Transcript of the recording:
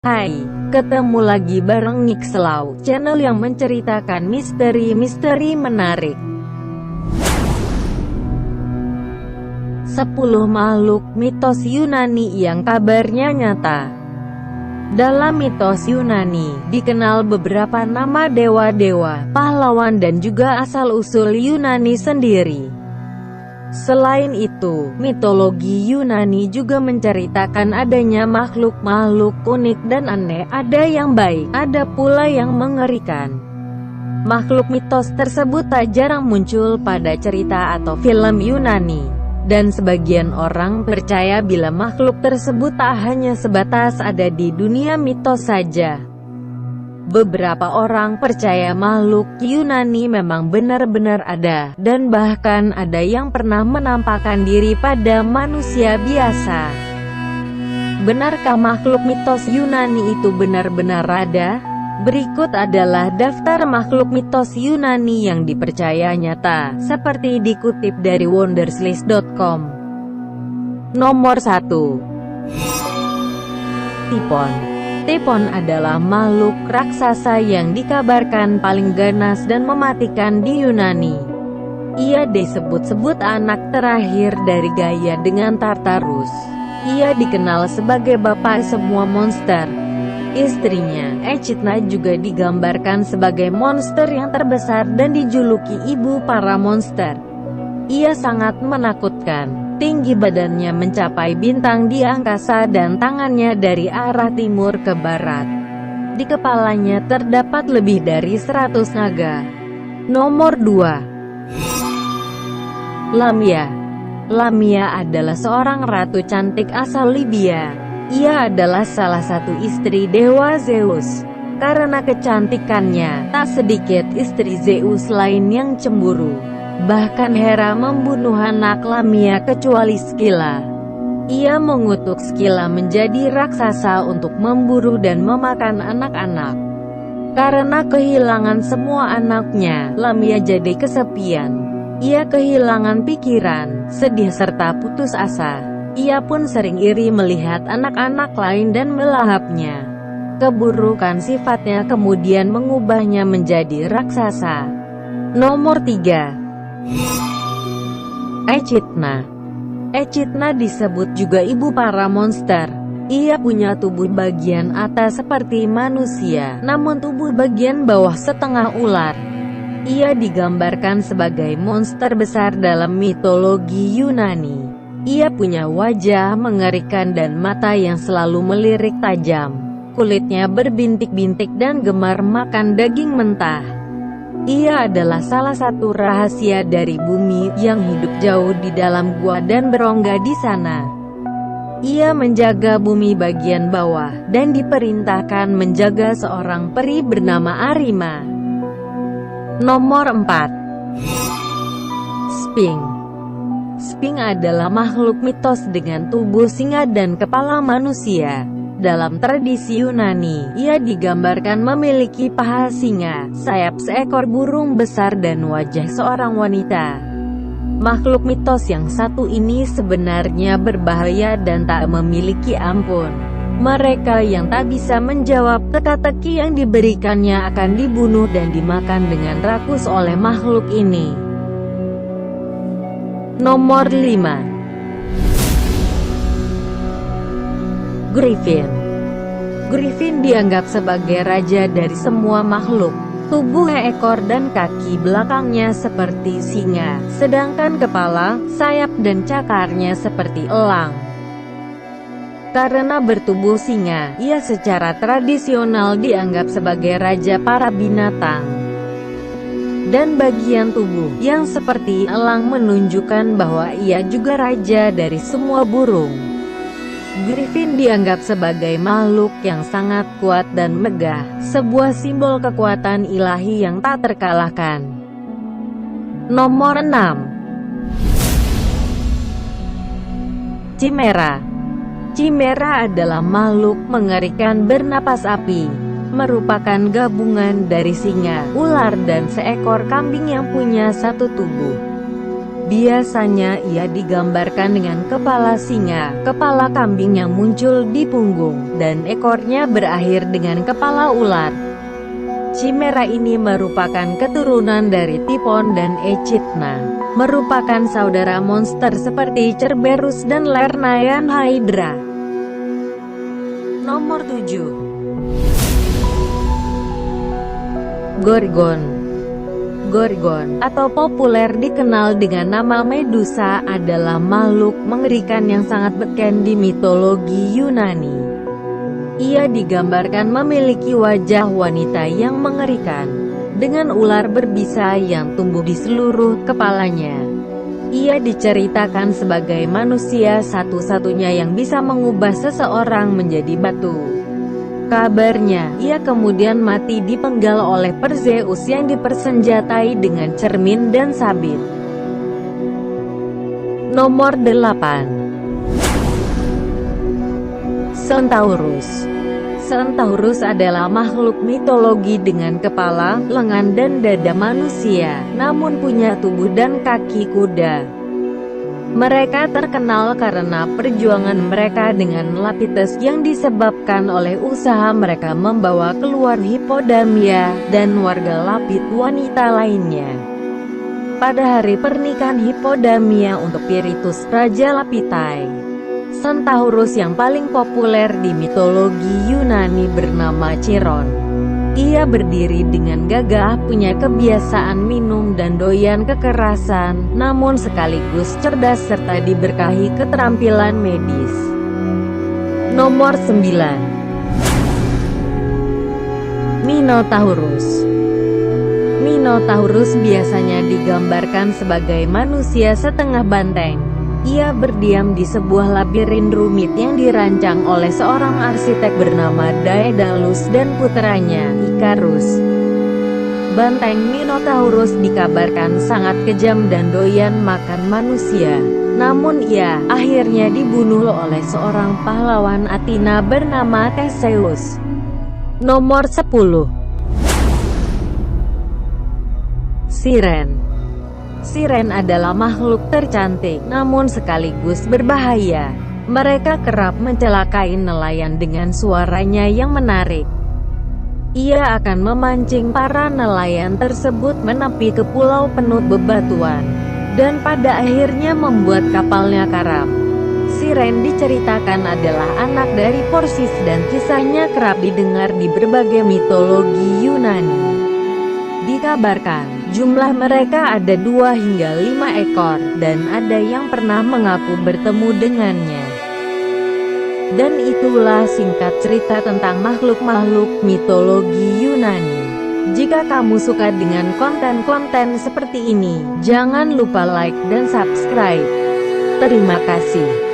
Hai, ketemu lagi bareng Nick Selau, channel yang menceritakan misteri-misteri menarik. 10 makhluk mitos Yunani yang kabarnya nyata. Dalam mitos Yunani, dikenal beberapa nama dewa-dewa, pahlawan dan juga asal-usul Yunani sendiri. Selain itu, mitologi Yunani juga menceritakan adanya makhluk-makhluk unik dan aneh, ada yang baik, ada pula yang mengerikan. Makhluk mitos tersebut tak jarang muncul pada cerita atau film Yunani, dan sebagian orang percaya bila makhluk tersebut tak hanya sebatas ada di dunia mitos saja. Beberapa orang percaya makhluk Yunani memang benar-benar ada, dan bahkan ada yang pernah menampakkan diri pada manusia biasa. Benarkah makhluk mitos Yunani itu benar-benar ada? Berikut adalah daftar makhluk mitos Yunani yang dipercaya nyata, seperti dikutip dari wonderslist.com. Nomor 1. Typhon. Typhon adalah makhluk raksasa yang dikabarkan paling ganas dan mematikan di Yunani. Ia disebut-sebut anak terakhir dari Gaia dengan Tartarus. Ia dikenal sebagai bapak semua monster. Istrinya, Echidna, juga digambarkan sebagai monster yang terbesar dan dijuluki ibu para monster. Ia sangat menakutkan. Tinggi badannya mencapai bintang di angkasa dan tangannya dari arah timur ke barat. Di kepalanya terdapat lebih dari 100 naga. Nomor 2. Lamia. Lamia adalah seorang ratu cantik asal Libya. Ia adalah salah satu istri dewa Zeus. Karena kecantikannya, tak sedikit istri Zeus lain yang cemburu. Bahkan Hera membunuh anak Lamia kecuali Skylla. Ia mengutuk Skylla menjadi raksasa untuk memburu dan memakan anak-anak. Karena kehilangan semua anaknya, Lamia jadi kesepian. Ia kehilangan pikiran, sedih serta putus asa. Ia pun sering iri melihat anak-anak lain dan melahapnya. Keburukan sifatnya kemudian mengubahnya menjadi raksasa. Nomor 3. Echidna. Echidna disebut juga ibu para monster. Ia punya tubuh bagian atas seperti manusia, namun tubuh bagian bawah setengah ular. Ia digambarkan sebagai monster besar dalam mitologi Yunani. Ia punya wajah mengerikan dan mata yang selalu melirik tajam. Kulitnya berbintik-bintik dan gemar makan daging mentah. Ia adalah salah satu rahasia dari bumi yang hidup jauh di dalam gua dan berongga di sana. Ia menjaga bumi bagian bawah, dan diperintahkan menjaga seorang peri bernama Arima. Nomor 4. Sphinx. Sphinx adalah makhluk mitos dengan tubuh singa dan kepala manusia. Dalam tradisi Yunani, ia digambarkan memiliki paha singa, sayap seekor burung besar dan wajah seorang wanita. Makhluk mitos yang satu ini sebenarnya berbahaya dan tak memiliki ampun. Mereka yang tak bisa menjawab teka-teki yang diberikannya akan dibunuh dan dimakan dengan rakus oleh makhluk ini. Nomor 5. Griffin. Griffin dianggap sebagai raja dari semua makhluk. Tubuh ekor dan kaki belakangnya seperti singa, sedangkan kepala, sayap dan cakarnya seperti elang. Karena bertubuh singa, ia secara tradisional dianggap sebagai raja para binatang. Dan bagian tubuh yang seperti elang menunjukkan bahwa ia juga raja dari semua burung. Griffin dianggap sebagai makhluk yang sangat kuat dan megah, sebuah simbol kekuatan ilahi yang tak terkalahkan. Nomor 6. Chimera. Chimera adalah makhluk mengerikan bernapas api, merupakan gabungan dari singa, ular dan seekor kambing yang punya satu tubuh. Biasanya ia digambarkan dengan kepala singa, kepala kambing yang muncul di punggung, dan ekornya berakhir dengan kepala ular. Chimera ini merupakan keturunan dari Typhon dan Echidna, merupakan saudara monster seperti Cerberus dan Lernaean Hydra. Nomor 7. Gorgon. Gorgon, atau populer dikenal dengan nama Medusa, adalah makhluk mengerikan yang sangat beken di mitologi Yunani. Ia digambarkan memiliki wajah wanita yang mengerikan, dengan ular berbisa yang tumbuh di seluruh kepalanya. Ia diceritakan sebagai manusia satu-satunya yang bisa mengubah seseorang menjadi batu. Kabarnya, ia kemudian mati dipenggal oleh Perseus yang dipersenjatai dengan cermin dan sabit. Nomor 8. Centaurus. Centaurus adalah makhluk mitologi dengan kepala, lengan dan dada manusia, namun punya tubuh dan kaki kuda. Mereka terkenal karena perjuangan mereka dengan Lapithus yang disebabkan oleh usaha mereka membawa keluar Hippodamia dan warga Lapith wanita lainnya. Pada hari pernikahan Hippodamia untuk Pirithous, Raja Lapithai, Centaurus yang paling populer di mitologi Yunani bernama Chiron. Ia berdiri dengan gagah, punya kebiasaan minum dan doyan kekerasan, namun sekaligus cerdas serta diberkahi keterampilan medis. Nomor 9. Minotaurus. Minotaurus biasanya digambarkan sebagai manusia setengah banteng. Ia berdiam di sebuah labirin rumit yang dirancang oleh seorang arsitek bernama Daedalus dan putranya, Ikarus. Banteng Minotaurus dikabarkan sangat kejam dan doyan makan manusia. Namun ia akhirnya dibunuh oleh seorang pahlawan Athena bernama Theseus. Nomor 10. Siren. Siren adalah makhluk tercantik, namun sekaligus berbahaya. Mereka kerap mencelakai nelayan dengan suaranya yang menarik. Ia akan memancing para nelayan tersebut menepi ke pulau penuh bebatuan, dan pada akhirnya membuat kapalnya karam. Siren diceritakan adalah anak dari Perseus dan kisahnya kerap didengar di berbagai mitologi Yunani. Dikabarkan, jumlah mereka ada 2 hingga 5 ekor, dan ada yang pernah mengaku bertemu dengannya. Dan itulah singkat cerita tentang makhluk-makhluk mitologi Yunani. Jika kamu suka dengan konten-konten seperti ini, jangan lupa like dan subscribe. Terima kasih.